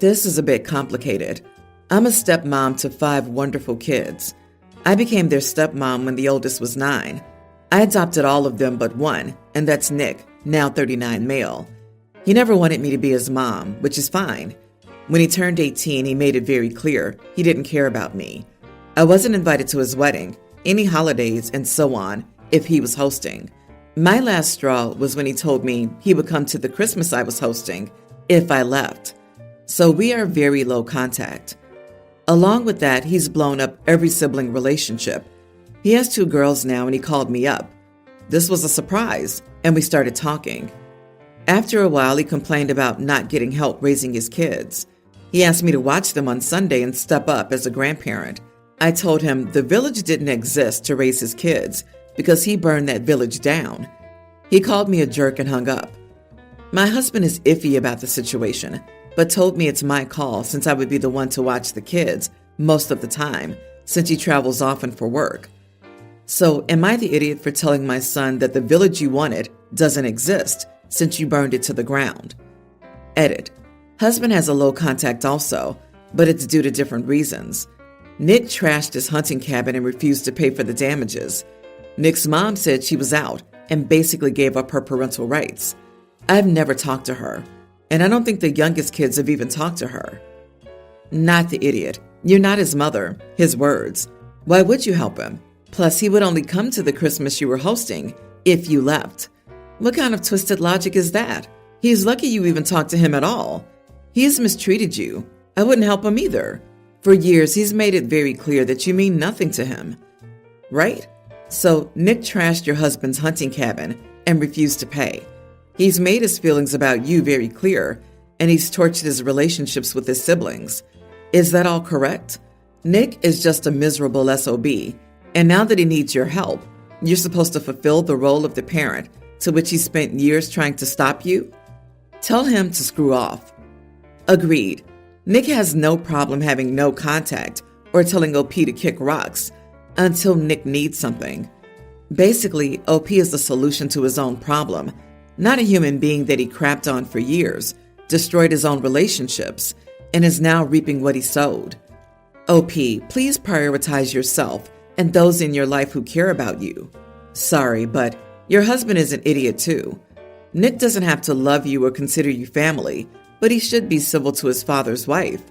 This is a bit complicated. I'm a stepmom to 5 wonderful kids. I became their stepmom when the oldest was 9. I adopted all of them but one, and that's Nick, now 39 male. He never wanted me to be his mom, which is fine. When he turned 18, he made it very clear he didn't care about me. I wasn't invited to his wedding, any holidays, and so on, if he was hosting. My last straw was when he told me he would come to the Christmas I was hosting if I left. So we are very low contact. Along with that, he's blown up every sibling relationship. He has 2 girls now and he called me up. This was a surprise, and we started talking. After a while, he complained about not getting help raising his kids. He asked me to watch them on Sunday and step up as a grandparent. I told him the village didn't exist to raise his kids because he burned that village down. He called me a jerk and hung up. My husband is iffy about the situation, but told me it's my call since I would be the one to watch the kids most of the time, since he travels often for work. So am I the idiot for telling my son that the village you wanted doesn't exist since you burned it to the ground? Edit. Husband has a low contact also, but it's due to different reasons. Nick trashed his hunting cabin and refused to pay for the damages. Nick's mom said she was out and basically gave up her parental rights. I've never talked to her, and I don't think the youngest kids have even talked to her. Not the idiot. You're not his mother. His words. Why would you help him? Plus, he would only come to the Christmas you were hosting if you left. What kind of twisted logic is that? He's lucky you even talked to him at all. He's mistreated you. I wouldn't help him either. For years, he's made it very clear that you mean nothing to him. Right? So, Nick trashed your husband's hunting cabin and refused to pay. He's made his feelings about you very clear, and he's tortured his relationships with his siblings. Is that all correct? Nick is just a miserable SOB, and now that he needs your help, you're supposed to fulfill the role of the parent to which he spent years trying to stop you? Tell him to screw off. Agreed. Nick has no problem having no contact or telling OP to kick rocks until Nick needs something. Basically, OP is the solution to his own problem, not a human being that he crapped on for years, destroyed his own relationships, and is now reaping what he sowed. OP, please prioritize yourself and those in your life who care about you. Sorry, but your husband is an idiot too. Nick doesn't have to love you or consider you family, but he should be civil to his father's wife.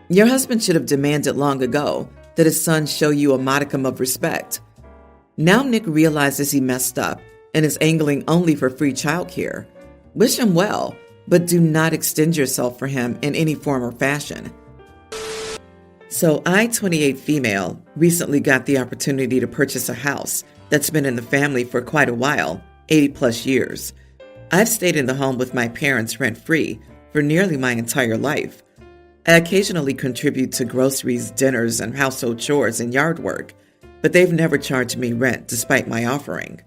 Your husband should have demanded long ago that his son show you a modicum of respect. Now Nick realizes he messed up and is angling only for free childcare. Wish him well, but do not extend yourself for him in any form or fashion. So I, 28 female, recently got the opportunity to purchase a house that's been in the family for quite a while, 80 plus years. I've stayed in the home with my parents rent-free for nearly my entire life. I occasionally contribute to groceries, dinners, and household chores and yard work, but they've never charged me rent despite my offering.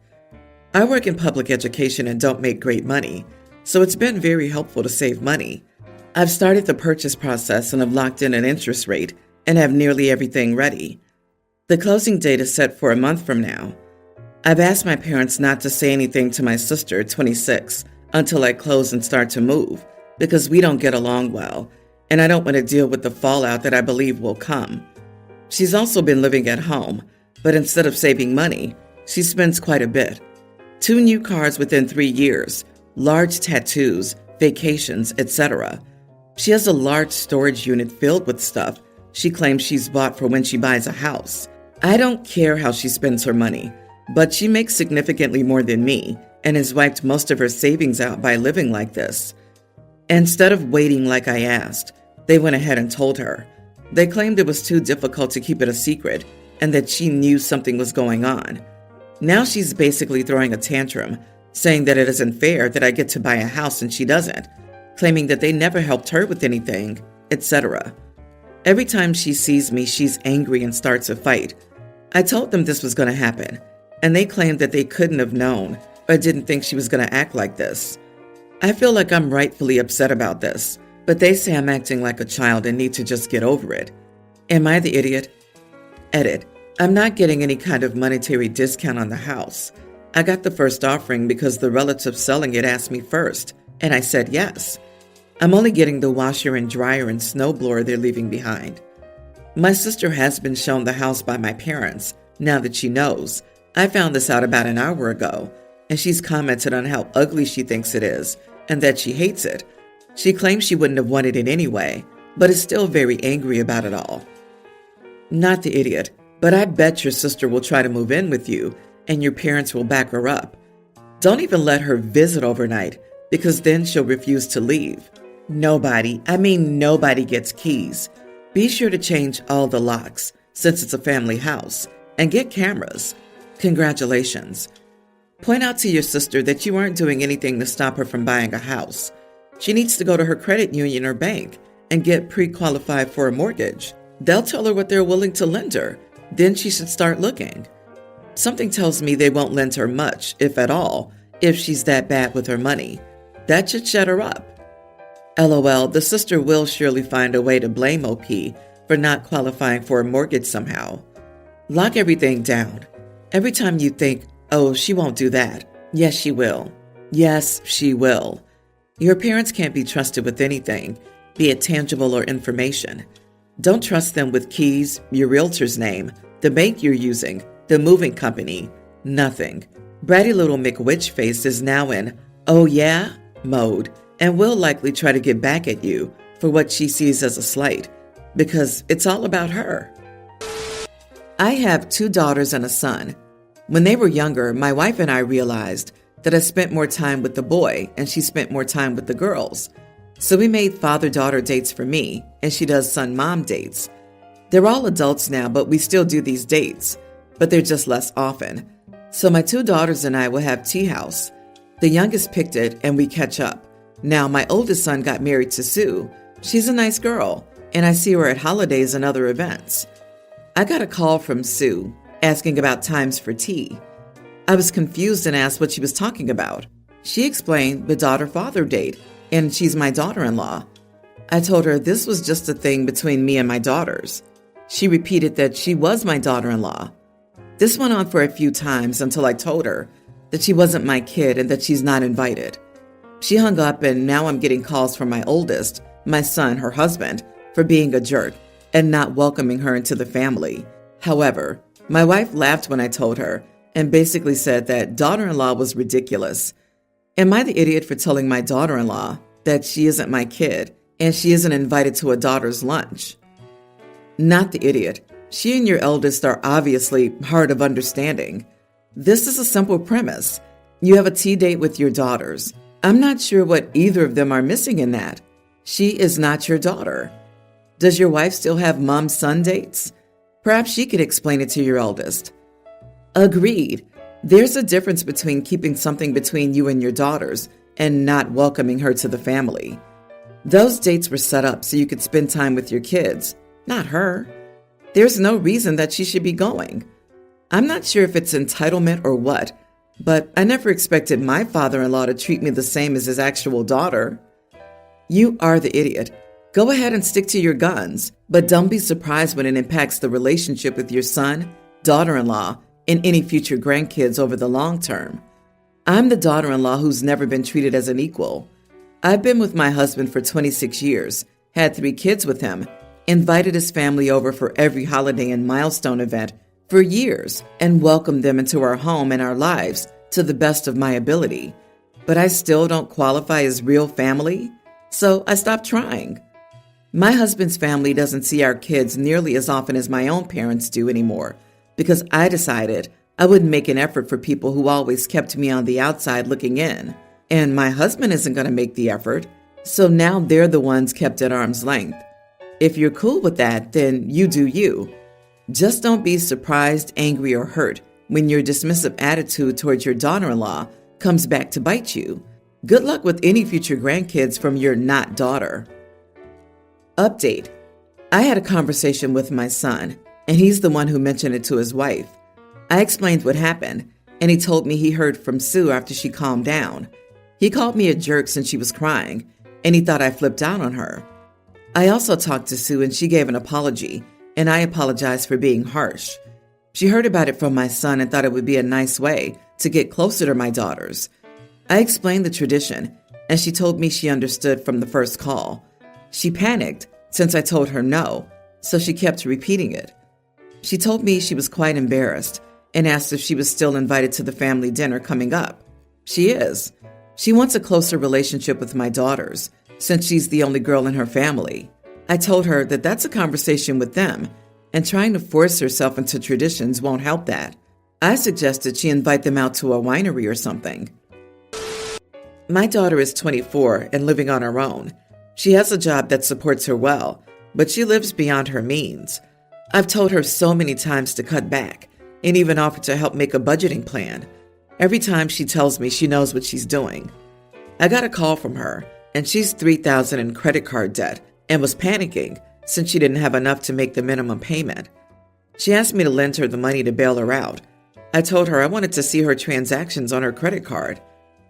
I work in public education and don't make great money, so it's been very helpful to save money. I've started the purchase process and have locked in an interest rate and have nearly everything ready. The closing date is set for a month from now. I've asked my parents not to say anything to my sister, 26, until I close and start to move, because we don't get along well, and I don't want to deal with the fallout that I believe will come. She's also been living at home, but instead of saving money, she spends quite a bit. 2 new cars within 3 years, large tattoos, vacations, etc. She has a large storage unit filled with stuff she claims she's bought for when she buys a house. I don't care how she spends her money, but she makes significantly more than me and has wiped most of her savings out by living like this. Instead of waiting like I asked, they went ahead and told her. They claimed it was too difficult to keep it a secret and that she knew something was going on. Now she's basically throwing a tantrum, saying that it isn't fair that I get to buy a house and she doesn't, claiming that they never helped her with anything, etc. Every time she sees me, she's angry and starts a fight. I told them this was going to happen, and they claimed that they couldn't have known or didn't think she was going to act like this. I feel like I'm rightfully upset about this, but they say I'm acting like a child and need to just get over it. Am I the idiot? Edit. I'm not getting any kind of monetary discount on the house. I got the first offering because the relative selling it asked me first, and I said yes. I'm only getting the washer and dryer and snowblower they're leaving behind. My sister has been shown the house by my parents, now that she knows. I found this out about an hour ago, and she's commented on how ugly she thinks it is and that she hates it. She claims she wouldn't have wanted it anyway, but is still very angry about it all. Not the idiot, but I bet your sister will try to move in with you, and your parents will back her up. Don't even let her visit overnight, because then she'll refuse to leave. Nobody gets keys. Be sure to change all the locks, since it's a family house, and get cameras. Congratulations. Point out to your sister that you aren't doing anything to stop her from buying a house. She needs to go to her credit union or bank and get pre-qualified for a mortgage. They'll tell her what they're willing to lend her. Then she should start looking. Something tells me they won't lend her much, if at all, if she's that bad with her money. That should shut her up. LOL, the sister will surely find a way to blame OP for not qualifying for a mortgage somehow. Lock everything down. Every time you think, oh, she won't do that. Yes, she will. Yes, she will. Your parents can't be trusted with anything, be it tangible or information. Don't trust them with keys, your realtor's name, the bank you're using, the moving company, nothing. Bratty little McWitchface is now in, oh yeah, mode, and will likely try to get back at you for what she sees as a slight, because it's all about her. I have 2 daughters and a son. When they were younger, my wife and I realized that I spent more time with the boy and she spent more time with the girls. So we made father-daughter dates for me, and she does son-mom dates. They're all adults now, but we still do these dates, but they're just less often. So my 2 daughters and I will have tea house. The youngest picked it, and we catch up. Now my oldest son got married to Sue. She's a nice girl, and I see her at holidays and other events. I got a call from Sue asking about times for tea. I was confused and asked what she was talking about. She explained the daughter-father date, and she's my daughter-in-law. I told her this was just a thing between me and my daughters. She repeated that she was my daughter-in-law. This went on for a few times until I told her that she wasn't my kid and that she's not invited. She hung up, and now I'm getting calls from my oldest, my son, her husband, for being a jerk and not welcoming her into the family. However, my wife laughed when I told her and basically said that daughter-in-law was ridiculous. Am I the idiot for telling my daughter-in-law that she isn't my kid and she isn't invited to a daughter's lunch? Not the idiot. She and your eldest are obviously hard of understanding. This is a simple premise. You have a tea date with your daughters. I'm not sure what either of them are missing in that. She is not your daughter. Does your wife still have mom-son dates? Perhaps she could explain it to your eldest. Agreed. There's a difference between keeping something between you and your daughters and not welcoming her to the family. Those dates were set up so you could spend time with your kids, not her. There's no reason that she should be going. I'm not sure if it's entitlement or what, but I never expected my father-in-law to treat me the same as his actual daughter. You are the idiot. Go ahead and stick to your guns, but don't be surprised when it impacts the relationship with your son, daughter-in-law, and any future grandkids over the long term. I'm the daughter-in-law who's never been treated as an equal. I've been with my husband for 26 years, had 3 kids with him, invited his family over for every holiday and milestone event for years, and welcomed them into our home and our lives to the best of my ability. But I still don't qualify as real family, so I stopped trying. My husband's family doesn't see our kids nearly as often as my own parents do anymore, because I decided I wouldn't make an effort for people who always kept me on the outside looking in. And my husband isn't going to make the effort, so now they're the ones kept at arm's length. If you're cool with that, then you do you. Just don't be surprised, angry, or hurt when your dismissive attitude towards your daughter-in-law comes back to bite you. Good luck with any future grandkids from your not daughter. Update. I had a conversation with my son, and he's the one who mentioned it to his wife. I explained what happened, and he told me he heard from Sue after she calmed down. He called me a jerk since she was crying, and he thought I flipped out on her. I also talked to Sue, and she gave an apology, and I apologized for being harsh. She heard about it from my son and thought it would be a nice way to get closer to my daughters. I explained the tradition and she told me she understood from the first call. She panicked since I told her no, so she kept repeating it. She told me she was quite embarrassed and asked if she was still invited to the family dinner coming up. She is. She wants a closer relationship with my daughters, since she's the only girl in her family. I told her that that's a conversation with them, and trying to force herself into traditions won't help that. I suggested she invite them out to a winery or something. My daughter is 24 and living on her own. She has a job that supports her well, but she lives beyond her means. I've told her so many times to cut back, and even offered to help make a budgeting plan. Every time she tells me she knows what she's doing. I got a call from her, and she's $3,000 in credit card debt and was panicking since she didn't have enough to make the minimum payment. She asked me to lend her the money to bail her out. I told her I wanted to see her transactions on her credit card.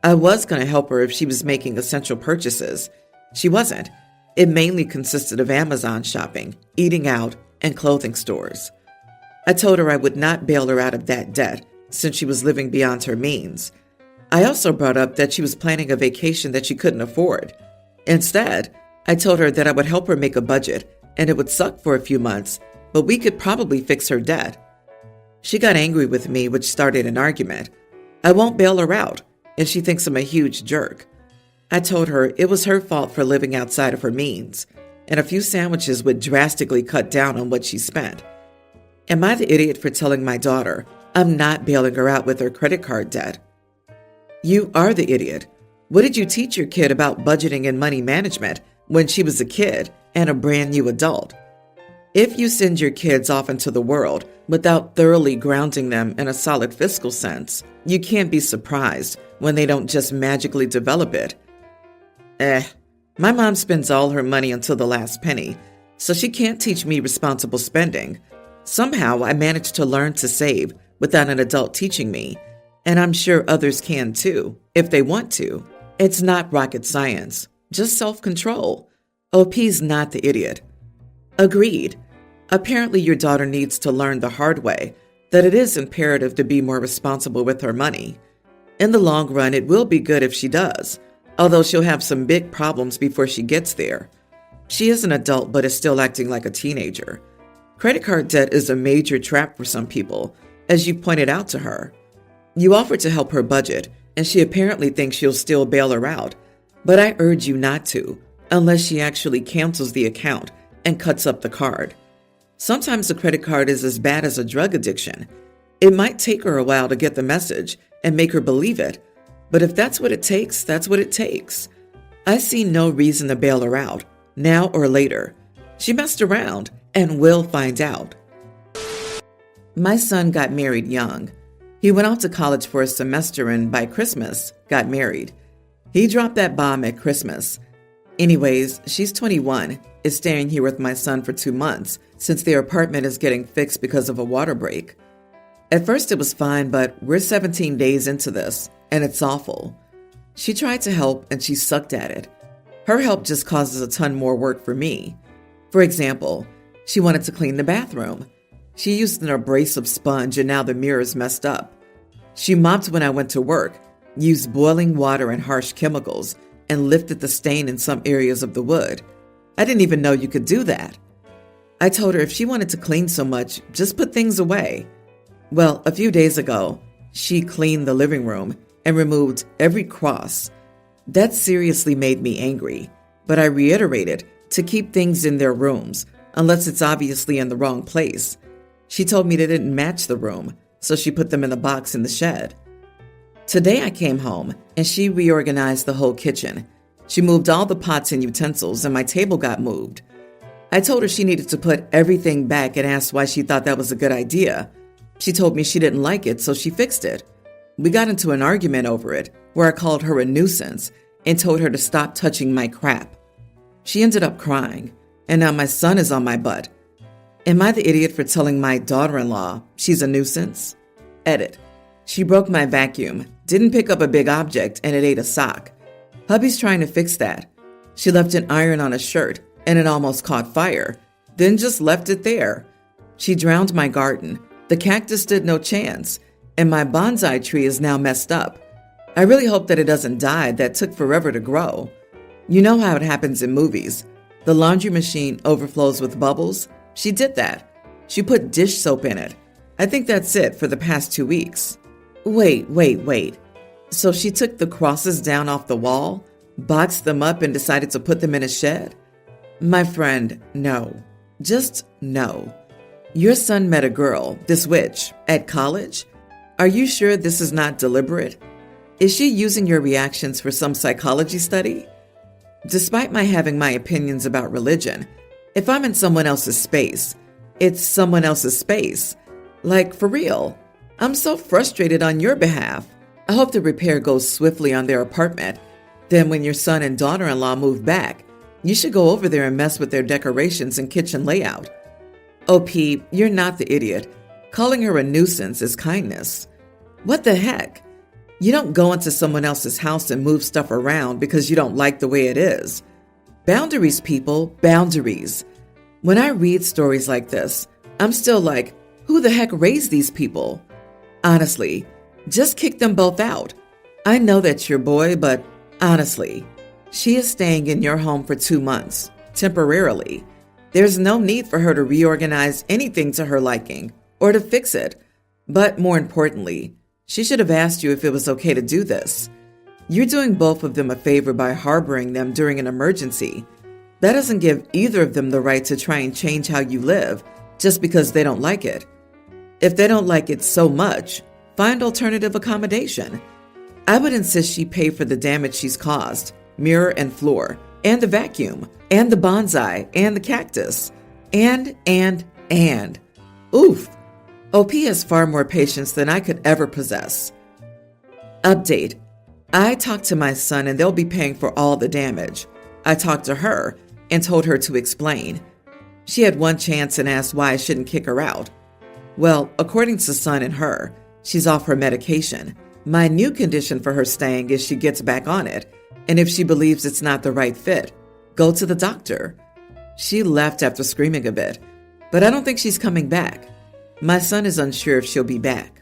I was going to help her if she was making essential purchases. She wasn't. It mainly consisted of Amazon shopping, eating out, and clothing stores. I told her I would not bail her out of that debt since she was living beyond her means. I also brought up that she was planning a vacation that she couldn't afford. Instead, I told her that I would help her make a budget and it would suck for a few months, but we could probably fix her debt. She got angry with me, which started an argument. I won't bail her out, and she thinks I'm a huge jerk. I told her it was her fault for living outside of her means, and a few sandwiches would drastically cut down on what she spent. Am I the idiot for telling my daughter I'm not bailing her out with her credit card debt? You are the idiot. What did you teach your kid about budgeting and money management when she was a kid and a brand new adult? If you send your kids off into the world without thoroughly grounding them in a solid fiscal sense, you can't be surprised when they don't just magically develop it. My mom spends all her money until the last penny, so she can't teach me responsible spending. Somehow I managed to learn to save without an adult teaching me, and I'm sure others can too, if they want to. It's not rocket science, just self-control. OP's not the idiot. Agreed. Apparently your daughter needs to learn the hard way that it is imperative to be more responsible with her money. In the long run, it will be good if she does, although she'll have some big problems before she gets there. She is an adult but is still acting like a teenager. Credit card debt is a major trap for some people, as you pointed out to her. You offered to help her budget, and she apparently thinks you'll still bail her out, but I urge you not to, unless she actually cancels the account and cuts up the card. Sometimes a credit card is as bad as a drug addiction. It might take her a while to get the message and make her believe it, but if that's what it takes, that's what it takes. I see no reason to bail her out, now or later. She messed around and will find out. My son got married young. He went off to college for a semester and by Christmas got married. He dropped that bomb at Christmas. Anyways, she's 21, is staying here with my son for 2 months since their apartment is getting fixed because of a water break. At first it was fine, but we're 17 days into this, and it's awful. She tried to help and she sucked at it. Her help just causes a ton more work for me. For example, she wanted to clean the bathroom. She used an abrasive sponge and now the mirror's messed up. She mopped when I went to work, used boiling water and harsh chemicals, and lifted the stain in some areas of the wood. I didn't even know you could do that. I told her if she wanted to clean so much, just put things away. Well, a few days ago, she cleaned the living room and removed every cross. That seriously made me angry, but I reiterated to keep things in their rooms, unless it's obviously in the wrong place. She told me they didn't match the room, so she put them in the box in the shed. Today I came home and she reorganized the whole kitchen. She moved all the pots and utensils and my table got moved. I told her she needed to put everything back and asked why she thought that was a good idea. She told me she didn't like it, so she fixed it. We got into an argument over it, where I called her a nuisance and told her to stop touching my crap. She ended up crying, and now my son is on my butt. Am I the idiot for telling my daughter-in-law she's a nuisance? Edit. She broke my vacuum, didn't pick up a big object, and it ate a sock. Hubby's trying to fix that. She left an iron on a shirt, and it almost caught fire, then just left it there. She drowned my garden. The cactus stood no chance, and my bonsai tree is now messed up. I really hope that it doesn't die. That took forever to grow. You know how it happens in movies. The laundry machine overflows with bubbles. She did that. She put dish soap in it. I think that's it for the past 2 weeks. Wait. So she took the crosses down off the wall, boxed them up, and decided to put them in a shed? My friend, no. Just no. Your son met a girl, this witch, at college? Are you sure this is not deliberate? Is she using your reactions for some psychology study? Despite my having my opinions about religion, if I'm in someone else's space, it's someone else's space. Like, for real. I'm so frustrated on your behalf. I hope the repair goes swiftly on their apartment. Then when your son and daughter-in-law move back, you should go over there and mess with their decorations and kitchen layout. OP, you're not the idiot. Calling her a nuisance is kindness. What the heck? You don't go into someone else's house and move stuff around because you don't like the way it is. Boundaries, people, boundaries. When I read stories like this, I'm still like, who the heck raised these people? Honestly, just kick them both out. I know that's your boy, but honestly, she is staying in your home for 2 months, temporarily. There's no need for her to reorganize anything to her liking or to fix it. But more importantly, she should have asked you if it was okay to do this. You're doing both of them a favor by harboring them during an emergency. That doesn't give either of them the right to try and change how you live just because they don't like it. If they don't like it so much, find alternative accommodation. I would insist she pay for the damage she's caused, mirror and floor, and the vacuum, and the bonsai, and the cactus, and. Oof. OP has far more patience than I could ever possess. Update. I talked to my son and they'll be paying for all the damage. I talked to her and told her to explain. She had one chance and asked why I shouldn't kick her out. Well, according to son and her, she's off her medication. My new condition for her staying is she gets back on it, and if she believes it's not the right fit, go to the doctor. She left after screaming a bit, but I don't think she's coming back. My son is unsure if she'll be back.